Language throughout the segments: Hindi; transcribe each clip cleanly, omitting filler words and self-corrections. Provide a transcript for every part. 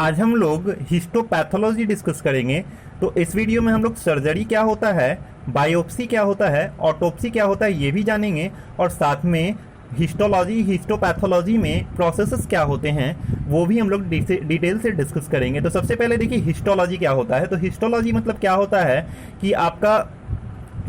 आज हम लोग हिस्टोपैथोलॉजी डिस्कस करेंगे। तो इस वीडियो में हम लोग सर्जरी क्या होता है, बायोप्सी क्या होता है, ऑटोप्सी क्या होता है ये भी जानेंगे, और साथ में हिस्टोलॉजी हिस्टोपैथोलॉजी में प्रोसेसेस क्या होते हैं वो भी हम लोग डिटेल से डिस्कस करेंगे। तो सबसे पहले देखिए हिस्टोलॉजी क्या होता है। तो हिस्टोलॉजी मतलब क्या होता है कि आपका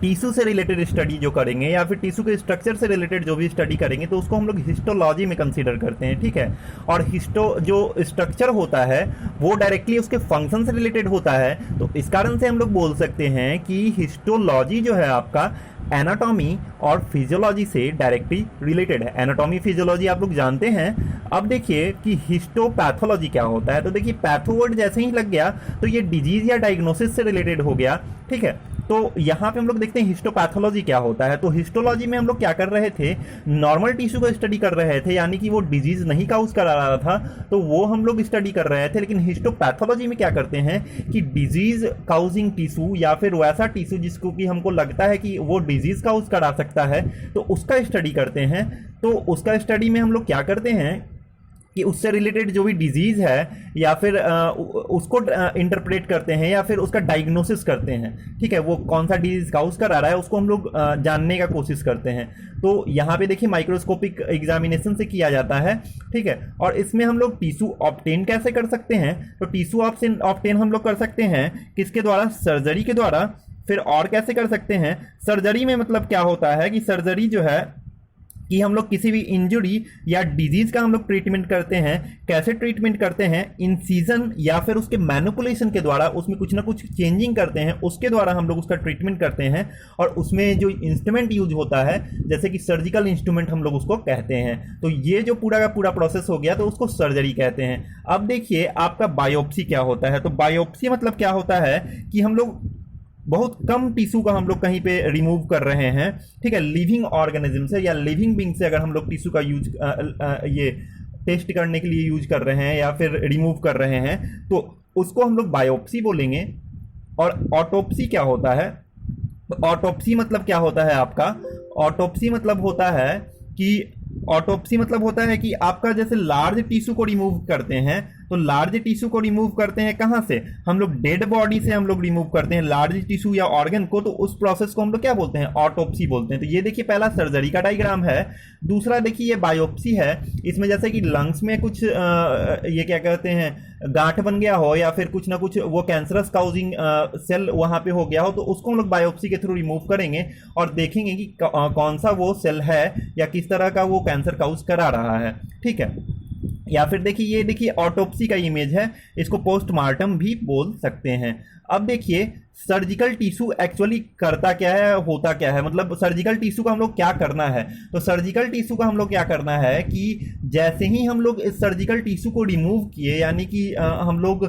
टिश्यू से रिलेटेड स्टडी जो करेंगे या फिर टिश्यू के स्ट्रक्चर से रिलेटेड जो भी स्टडी करेंगे तो उसको हम लोग हिस्टोलॉजी में कंसीडर करते हैं, ठीक है। और हिस्टो जो स्ट्रक्चर होता है वो डायरेक्टली उसके फंक्शन से रिलेटेड होता है, तो इस कारण से हम लोग बोल सकते हैं कि हिस्टोलॉजी जो है आपका एनाटॉमी और फिजियोलॉजी से डायरेक्टली रिलेटेड है। एनाटॉमी फिजियोलॉजी आप लोग जानते हैं। अब देखिए कि हिस्टोपैथोलॉजी क्या होता है। तो देखिए पैथो वर्ड जैसे ही लग गया तो ये डिजीज या डायग्नोसिस से रिलेटेड हो गया, ठीक है। तो यहाँ पे हम लोग देखते हैं हिस्टोपैथोलॉजी क्या होता है। तो हिस्टोलॉजी में हम लोग क्या कर रहे थे, नॉर्मल टिश्यू को स्टडी कर रहे थे, यानी कि वो डिजीज नहीं काउज करा रहा था तो वो हम लोग स्टडी कर रहे थे। लेकिन हिस्टोपैथोलॉजी में क्या करते हैं कि डिजीज काउजिंग टिश्यू या फिर वैसा टिश्यू जिसको कि हमको लगता है कि वो डिजीज काउज करा सकता है तो उसका स्टडी करते हैं। तो उसका स्टडी में हम लोग क्या करते हैं कि उससे रिलेटेड जो भी डिजीज है या फिर उसको इंटरप्रेट करते हैं या फिर उसका डायग्नोसिस करते हैं, ठीक है। वो कौन सा डिजीज काउज करा रहा है उसको हम लोग जानने का कोशिश करते हैं। तो यहाँ पे देखिए माइक्रोस्कोपिक एग्जामिनेशन से किया जाता है, ठीक है। और इसमें हम लोग टिश्यू ऑब्टेन कैसे कर सकते हैं, तो टिश्यू ऑब्टेन हम लोग कर सकते हैं किसके द्वारा, सर्जरी के द्वारा। फिर और कैसे कर सकते हैं, सर्जरी में मतलब क्या होता है कि सर्जरी जो है कि हम लोग किसी भी इंजुरी या डिजीज का हम लोग ट्रीटमेंट करते हैं। कैसे ट्रीटमेंट करते हैं, इंसीजन या फिर उसके मैनिपुलेशन के द्वारा, उसमें कुछ ना कुछ चेंजिंग करते हैं, उसके द्वारा हम लोग उसका ट्रीटमेंट करते हैं। और उसमें जो इंस्ट्रूमेंट यूज होता है जैसे कि सर्जिकल इंस्ट्रूमेंट हम लोग उसको कहते हैं। तो ये जो पूरा का पूरा प्रोसेस हो गया तो उसको सर्जरी कहते हैं। अब देखिए आपका बायोप्सी क्या होता है। तो बायोप्सी मतलब क्या होता है कि हम लोग बहुत कम टिश्यू का हम लोग कहीं पे रिमूव कर रहे हैं, ठीक है। लिविंग ऑर्गेनिज्म से या लिविंग बींग से अगर हम लोग टिश्यू का यूज ये टेस्ट करने के लिए यूज कर रहे हैं या फिर रिमूव कर रहे हैं तो उसको हम लोग बायोप्सी बोलेंगे। और ऑटोप्सी क्या होता है, तो ऑटोप्सी मतलब क्या होता है आपका, ऑटोप्सी मतलब होता है कि ऑटोप्सी मतलब होता है कि आपका जैसे लार्ज टिश्यू को रिमूव करते हैं तो लार्ज टिश्यू को रिमूव करते हैं कहाँ से, हम लोग डेड बॉडी से हम लोग रिमूव करते हैं लार्ज टिश्यू या ऑर्गन को। तो उस प्रोसेस को हम लोग क्या बोलते हैं, ऑटोप्सी बोलते हैं। तो ये देखिए पहला सर्जरी का डायग्राम है। दूसरा देखिए ये बायोप्सी है। इसमें जैसे कि लंग्स में कुछ ये क्या कहते हैं गांठ बन गया हो या फिर कुछ ना कुछ वो कैंसरस काउजिंग सेल वहां पे हो गया हो तो उसको हम लोग बायोप्सी के थ्रू रिमूव करेंगे और देखेंगे कि कौन सा वो सेल है या किस तरह का वो कैंसर काउज करा रहा है, ठीक है। या फिर देखिए ये देखिए ऑटोप्सी का इमेज है, इसको पोस्टमार्टम भी बोल सकते हैं। अब देखिए सर्जिकल टिश्यू एक्चुअली करता क्या है, होता क्या है, मतलब सर्जिकल टिश्यू का हम लोग क्या करना है। तो सर्जिकल टिश्यू का हम लोग क्या करना है कि जैसे ही हम लोग इस सर्जिकल टिश्यू को रिमूव किए, यानी कि हम लोग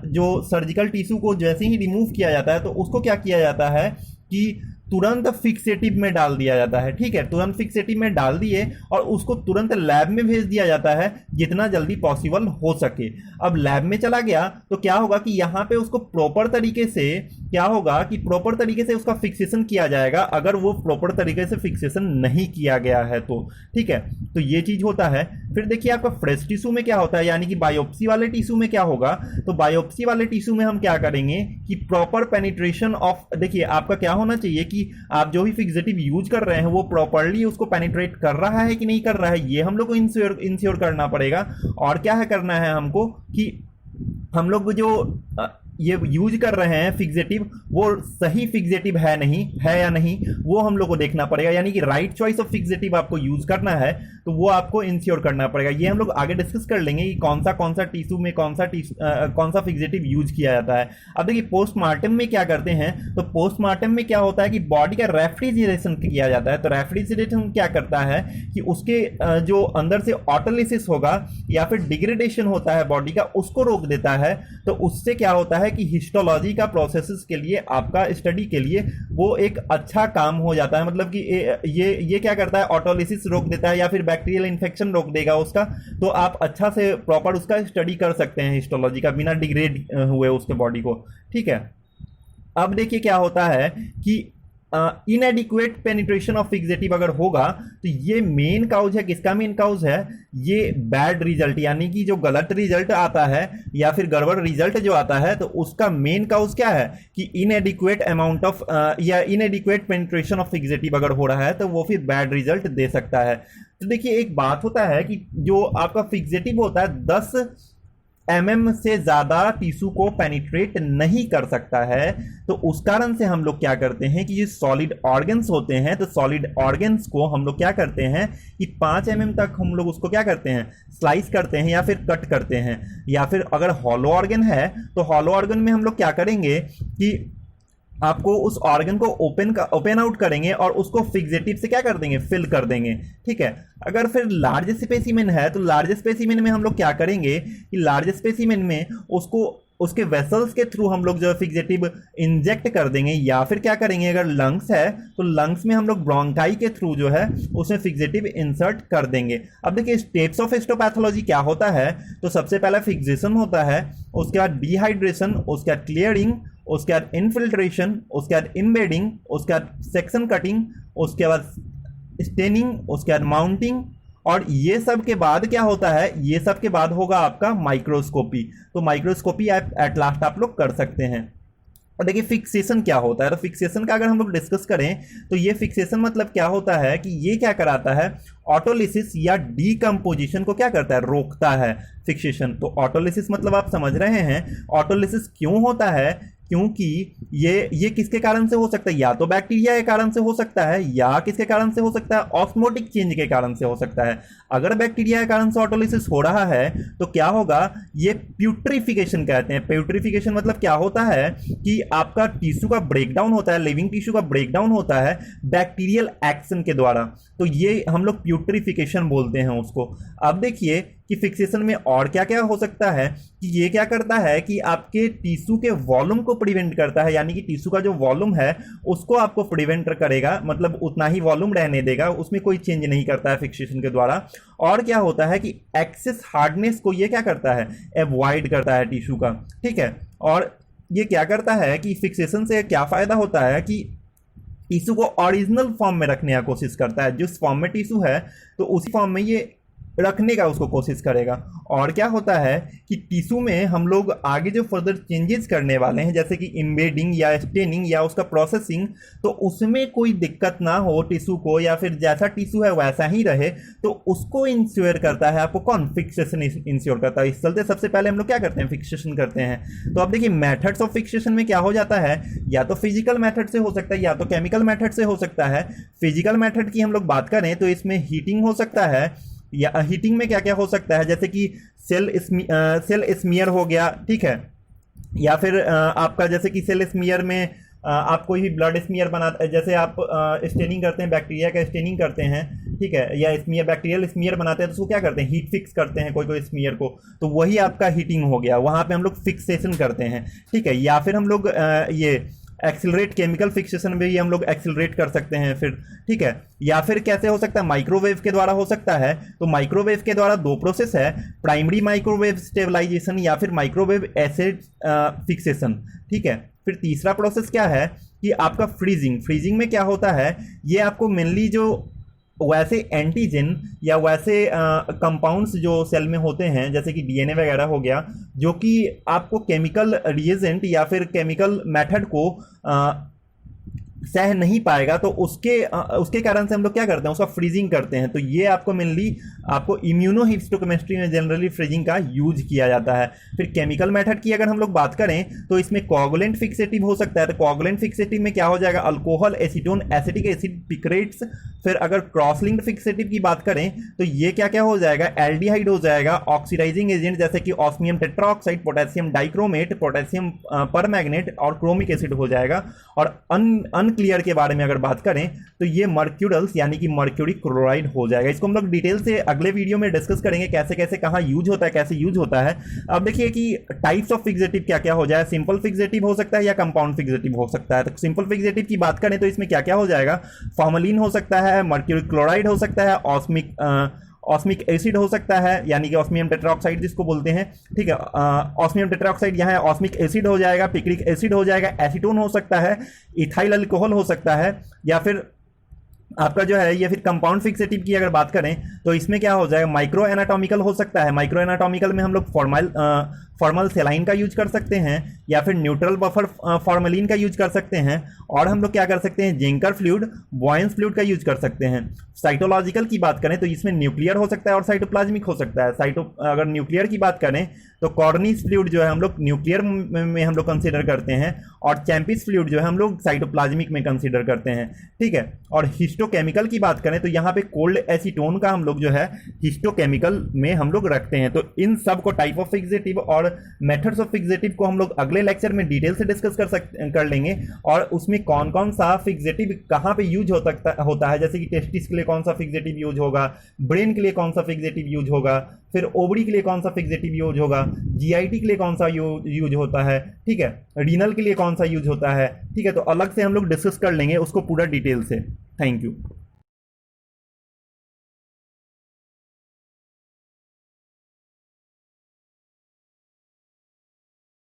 जो सर्जिकल टिश्यू को जैसे ही रिमूव किया जाता है तो उसको क्या किया जाता है कि तुरंत फिक्सेटिव में डाल दिया जाता है, ठीक है। तुरंत फिक्सेटिव में डाल दिए और उसको तुरंत लैब में भेज दिया जाता है जितना जल्दी पॉसिबल हो सके। अब लैब में चला गया तो क्या होगा कि यहाँ पे उसको प्रॉपर तरीके से क्या होगा कि प्रॉपर तरीके से उसका फिक्सेशन किया जाएगा, अगर वो प्रॉपर तरीके से फिक्सेशन नहीं किया गया है तो, ठीक है। तो ये चीज होता है। फिर देखिए आपका फ्रेश टिश्यू में क्या होता है, यानी कि बायोप्सी वाले टिश्यू में क्या होगा, तो बायोप्सी वाले टिश्यू में हम क्या करेंगे कि प्रॉपर पेनिट्रेशन ऑफ, देखिए आपका क्या होना चाहिए कि आप जो भी फिक्सेटिव यूज कर रहे हैं वो प्रॉपर्ली उसको पेनिट्रेट कर रहा है कि नहीं कर रहा है, ये हम लोग को इंश्योर करना पड़ेगा। और क्या है करना है हमको कि हम लोग जो ये यूज कर रहे हैं फिक्सेटिव वो सही फिक्सेटिव है नहीं है या नहीं वो हम लोग को देखना पड़ेगा, यानी कि राइट चॉइस ऑफ फिक्सेटिव आपको यूज करना है तो वो आपको इंश्योर करना पड़ेगा। ये हम लोग आगे डिस्कस कर लेंगे कि कौन सा टिश्यू में कौन सा फिक्सेटिव यूज किया जाता है। अब देखिए पोस्टमार्टम में क्या करते हैं, तो पोस्टमार्टम में क्या होता है कि बॉडी का रेफ्रिजरेशन किया जाता है। तो रेफ्रिजरेशन क्या करता है कि उसके जो अंदर से ऑटोलिसिस होगा या फिर डिग्रेडेशन होता है बॉडी का उसको रोक देता है। तो उससे क्या होता है कि हिस्टोलॉजी का प्रोसेसेस के लिए आपका स्टडी के लिए वो एक अच्छा काम हो जाता है। मतलब कि ये क्या करता है, ऑटोलिसिस रोक देता है या फिर बैक्टीरियल इन्फेक्शन रोक देगा उसका, तो आप अच्छा से प्रॉपर उसका स्टडी कर सकते हैं हिस्टोलॉजी का बिना डिग्रेड हुए उसके बॉडी को, ठीक है। अब देखिए क्या होता है कि इनएडिक्वेट पेनिट्रेशन ऑफ फिक्सेटिव अगर होगा तो ये मेन काउज है, किसका मेन काउज है, ये बैड रिजल्ट यानी कि जो गलत रिजल्ट आता है या फिर गड़बड़ रिजल्ट जो आता है तो उसका मेन काउज क्या है कि इनएडिक्वेट अमाउंट ऑफ या इनएडिक्वेट पेनिट्रेशन ऑफ फिक्सेटिव अगर हो रहा है तो वो फिर बैड रिजल्ट दे सकता है। तो देखिए एक बात होता है कि जो आपका फिक्सेटिव होता है 10 mm से ज्यादा टिश्यू को पेनिट्रेट नहीं कर सकता है, तो उस कारण से हम लोग क्या करते हैं कि ये सॉलिड ऑर्गन्स होते हैं, तो सॉलिड ऑर्गन्स को हम लोग क्या करते हैं कि 5 mm तक हम लोग उसको क्या करते हैं, स्लाइस करते हैं या फिर कट करते हैं। या फिर अगर हॉलो ऑर्गन है तो हॉलो ऑर्गन में हम लोग क्या करेंगे कि आपको उस ऑर्गन को ओपन आउट करेंगे और उसको फिक्सेटिव से क्या कर देंगे, फिल कर देंगे, ठीक है। अगर फिर लार्ज स्पेसिमेन है तो लार्ज स्पेसिमेन में हम लोग क्या करेंगे कि लार्ज स्पेसिमेन में उसको उसके वेसल्स के थ्रू हम लोग जो है फिक्सेटिव इंजेक्ट कर देंगे, या फिर क्या करेंगे अगर लंग्स है तो लंग्स में हम लोग ब्रोंकाई के थ्रू जो है उसमें फिक्सेटिव इंसर्ट कर देंगे। अब देखिए स्टेप्स ऑफ हिस्टोपैथोलॉजी क्या होता है, तो सबसे पहला फिक्सेशन होता है, उसके बाद डिहाइड्रेशन, उसके बाद क्लियरिंग, उसके बाद इनफिल्ट्रेशन, उसके बाद इम्बेडिंग, उसके बाद सेक्शन कटिंग, उसके बाद स्टेनिंग, उसके बाद माउंटिंग, और ये सब के बाद क्या होता है, ये सब के बाद होगा आपका माइक्रोस्कोपी। तो माइक्रोस्कोपी एट लास्ट आप लोग कर सकते हैं। और देखिए फिक्सेशन क्या होता है, तो फिक्सेशन का अगर हम लोग डिस्कस करें तो ये फिक्सेशन मतलब क्या होता है कि ये क्या कराता है, ऑटोलिसिस या डीकम्पोजिशन को क्या करता है, रोकता है फिक्सेशन। तो ऑटोलिसिस मतलब आप समझ रहे हैं ऑटोलिसिस क्यों होता है, क्योंकि ये किसके कारण से हो सकता है, या तो बैक्टीरिया के कारण से हो सकता है या किसके कारण से हो सकता है, ऑस्मोटिक चेंज के कारण से हो सकता है। अगर बैक्टीरिया के कारण से ऑटोलिसिस हो रहा है तो क्या होगा, ये प्यूट्रिफिकेशन कहते हैं। प्यूट्रिफिकेशन मतलब क्या होता है कि आपका टिश्यू का ब्रेकडाउन होता है, लिविंग टिश्यू का ब्रेकडाउन होता है बैक्टीरियल एक्शन के द्वारा, तो ये हम लोग प्यूट्रिफिकेशन बोलते हैं उसको। अब देखिए कि फिक्सेशन में और क्या क्या हो सकता है कि ये क्या करता है कि आपके टिश्यू के वॉल्यूम को प्रिवेंट करता है, यानी कि टिश्यू का जो वॉल्यूम है उसको आपको प्रिवेंट करेगा, मतलब उतना ही वॉल्यूम रहने देगा, उसमें कोई चेंज नहीं करता है फिक्सेशन के द्वारा। और क्या होता है कि एक्सेस हार्डनेस को ये क्या करता है, अवॉइड करता है टिश्यू का, ठीक है। और ये क्या करता है कि फिक्सेशन से क्या फायदा होता है कि टिश्यू को ओरिजिनल फॉर्म में रखने का कोशिश करता है, जिस फॉर्म में टिश्यू है तो उसी फॉर्म में ये रखने का उसको कोशिश करेगा। और क्या होता है कि टिश्यू में हम लोग आगे जो फर्दर चेंजेस करने वाले हैं जैसे कि इम्बेडिंग या स्टेनिंग या उसका प्रोसेसिंग, तो उसमें कोई दिक्कत ना हो टिश्यू को, या फिर जैसा टिश्यू है वैसा ही रहे, तो उसको इंश्योर करता है आपको कौन, फिक्सेशन इंश्योर करता है। इस चलते सबसे पहले हम लोग क्या करते हैं, फिक्सेशन करते हैं। तो अब देखिए मेथड्स ऑफ फिक्सेशन में क्या हो जाता है, या तो फिजिकल मेथड से हो सकता है या तो केमिकल मेथड से हो सकता है। फिजिकल मेथड की हम लोग बात करें तो इसमें हीटिंग हो सकता है, या हीटिंग में क्या क्या हो सकता है, जैसे कि सेल स्मीयर हो गया, ठीक है, या फिर आपका जैसे कि सेल स्मीयर में आप कोई भी ब्लड स्मीयर बनाते, जैसे आप स्टेनिंग करते हैं, बैक्टीरिया का स्टेनिंग करते हैं, ठीक है, या स्मीयर बैक्टीरियल स्मीयर बनाते हैं तो उसको क्या करते हैं, हीट फिक्स करते हैं कोई स्मीयर को, तो वही आपका हीटिंग हो गया, वहाँ पे हम लोग फिक्सेशन करते हैं, ठीक है। या फिर हम लोग ये एक्सिलरेट, केमिकल फिक्सेशन में भी हम लोग एक्सिलरेट कर सकते हैं फिर, ठीक है। या फिर कैसे हो सकता है, माइक्रोवेव के द्वारा हो सकता है। तो माइक्रोवेव के द्वारा दो प्रोसेस है, प्राइमरी माइक्रोवेव स्टेबलाइजेशन या फिर माइक्रोवेव एसिड फिक्सेशन, ठीक है। फिर तीसरा प्रोसेस क्या है कि आपका फ्रीजिंग। फ्रीजिंग में क्या होता है, ये आपको मेनली जो वैसे एंटीजन या वैसे कंपाउंड्स जो सेल में होते हैं जैसे कि डीएनए वगैरह हो गया, जो कि आपको केमिकल रिएजेंट या फिर केमिकल मेथड को सह नहीं पाएगा, तो उसके कारण से हम लोग क्या करते हैं, उसका फ्रीजिंग करते हैं। तो ये आपको मेनली आपको इम्यूनोहिस्टोकेमिस्ट्री में जनरली फ्रीजिंग का यूज किया जाता है। फिर केमिकल मेथड की अगर हम लोग बात करें तो इसमें कोगुलेंट फिक्सेटिव हो सकता है। तो कोगुलेंट फिक्सेटिव में क्या हो जाएगा, अल्कोहल, एसीटोन, एसिटिक एसिड, पिक्रेट्स। फिर अगर क्रॉस लिंक्ड फिक्सेटिव की बात करें तो ये क्या क्या हो जाएगा, एल्डिहाइड हो जाएगा, ऑक्सीडाइजिंग एजेंट जैसे कि osmium tetroxide, potassium dichromate, potassium परमैग्नेट और क्रोमिक एसिड हो जाएगा। और अनक्लियर के बारे में अगर बात करें तो ये मर्क्यूरल्स यानी कि मर्क्यूरी क्लोराइड हो जाएगा। इसको हम लोग डिटेल से अगले वीडियो में डिस्कस करेंगे कैसे कैसे कहाँ यूज होता है, कैसे यूज होता है। अब देखिए कि टाइप्स ऑफ फिक्सेटिव क्या क्या हो जाए, सिंपल फिक्सेटिव हो सकता है या कंपाउंड फिक्सेटिव हो सकता है। तो सिंपल फिक्सेटिव की बात करें तो इसमें क्या क्या हो जाएगा, फॉर्मलिन हो सकता है, मर्क्यूरी क्लोराइड हो सकता है, ऑस्मिक एसिड हो सकता है, यानी कि ऑस्मियम टेट्राऑक्साइड जिसको बोलते हैं, ठीक है। ऑस्मियम टेट्राऑक्साइड यहाँ ऑस्मिक एसिड हो जाएगा, पिक्रिक एसिड हो जाएगा, एसीटोन हो सकता है, इथाइल अल्कोहल हो सकता है, या फिर आपका जो है ये फिर कंपाउंड फिक्सेटिव की अगर बात करें तो इसमें क्या हो जाएगा, माइक्रो एनाटॉमिकल हो सकता है। माइक्रो एनाटॉमिकल में हम लोग फॉर्मल सेलाइन का यूज कर सकते हैं, या फिर न्यूट्रल बफर फॉर्मलिन का यूज कर सकते हैं, और हम लोग क्या कर सकते हैं, जेंकर फ्लूइड, बॉयंस फ्लूइड का यूज कर सकते हैं। साइटोलॉजिकल की बात करें तो इसमें न्यूक्लियर हो सकता है और साइटोप्लाज्मिक हो सकता है। अगर न्यूक्लियर की बात करें तो कॉर्निस फ्लूइड जो है हम लोग न्यूक्लियर में हम लोग कंसीडर करते हैं, और चैंपिस फ्लूइड जो है हम लोग साइटोप्लाज्मिक में कंसीडर करते हैं, ठीक है। और हिस्टोकेमिकल की बात करें तो यहाँ पे कोल्ड एसीटोन का हम लोग जो है हिस्टोकेमिकल में हम लोग रखते हैं। तो इन सब को टाइप ऑफ फिक्सेटिव और मेथड्स ऑफ फिक्सेटिव को हम लोग अगले लेक्चर में डिटेल से डिस्कस कर लेंगे, और उसमें कौन कौन सा फिक्सेटिव कहाँ पे यूज होता है, जैसे कि टेस्टिस के लिए कौन सा फिक्सेटिव यूज होगा, ब्रेन के लिए कौन सा फिक्सेटिव यूज होगा, फिर ओवरी के लिए कौन सा फिक्सेटिव यूज होगा, जीआईटी के लिए कौन सा यूज होता है, ठीक है, रीनल के लिए कौन सा यूज होता है, ठीक है। तो अलग से हम लोग डिस्कस कर लेंगे उसको पूरा डिटेल से। Thank you.